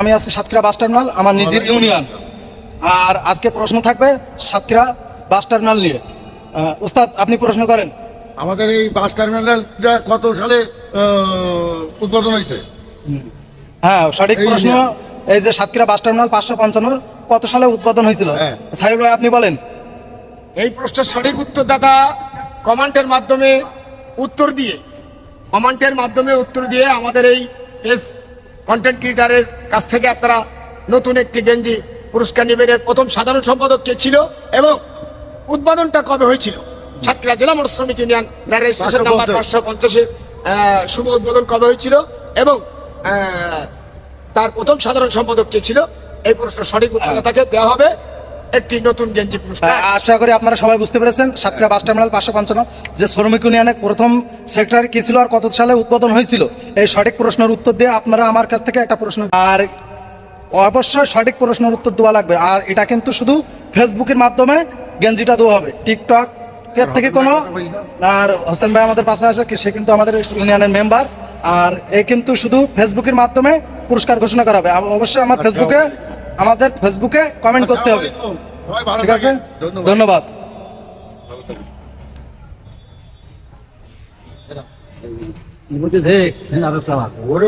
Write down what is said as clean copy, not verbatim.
আমি আছি Satkhira bus terminal, আমার নিজের ইউনিয়ন। আর আজকে প্রশ্ন থাকবে সাতক্ষীরা বাস টার্মিনাল নিয়ে। উস্তাদ, আপনি প্রশ্ন করেন। আমাদের এই বাস টার্মিনালটা কত সালে উদ্বোধন হয়েছে? হ্যাঁ, সঠিক প্রশ্ন। এই যে সাতক্ষীরা বাস টার্মিনাল 555 কত সালে উদ্বোধন হয়েছিল? সাহিল ভাই, আপনি বলেন। এই প্রশ্নের সঠিক উত্তরদাতা কমেন্টের মাধ্যমে উত্তর দিয়ে আমাদের এই এস কন্টেন্ট ক্রিয়েটারের কাছ থেকে আপনারা নতুন একটি গেঞ্জি পুরস্কার নেবেন। এর প্রথম সাধারণ সম্পাদক কে ছিল এবং উদ্বোধনটা কবে হয়েছিল? সাতক্ষীরা জেলা মোটর শ্রমিক ইউনিয়ন, যার রেজিস্ট্রেশন নাম্বার 550 শুভ উদ্বোধন কবে হয়েছিল এবং তার প্রথম সাধারণ সম্পাদক কে ছিল? এই প্রশ্ন সঠিক উত্তরদাতাকে দেওয়া হবে একটি নতুন গেঞ্জি পুরস্কার। আশা করি আপনারা সবাই বুঝতে পেরেছেন। সাতক্ষীরা বাস টার্মিনাল 555 যে শ্রমিক ইউনিয়নের প্রথম সেক্টর কি ছিল আর কত সালে উদ্বোধন হয়েছিল, এই সঠিক প্রশ্নের উত্তর দিয়ে আপনারা আমার কাছ থেকে একটা প্রশ্ন, আর অবশ্যই সঠিক প্রশ্নের উত্তর দেওয়া লাগবে। আর এটা কিন্তু শুধু ফেসবুকের মাধ্যমে গেঞ্জিটা দেওয়া হবে, টিকটক এর থেকে কোনো। আর হোসেন ভাই আমাদের পাশে আছে, সে কিন্তু আমাদের ইউনিয়নের মেম্বার। আর এ কিন্তু শুধু ফেসবুকের মাধ্যমে পুরস্কার ঘোষণা করা হবে। অবশ্যই আমাদের ফেসবুকে কমেন্ট করতে হবে। ঠিক আছে, ধন্যবাদ। ওরে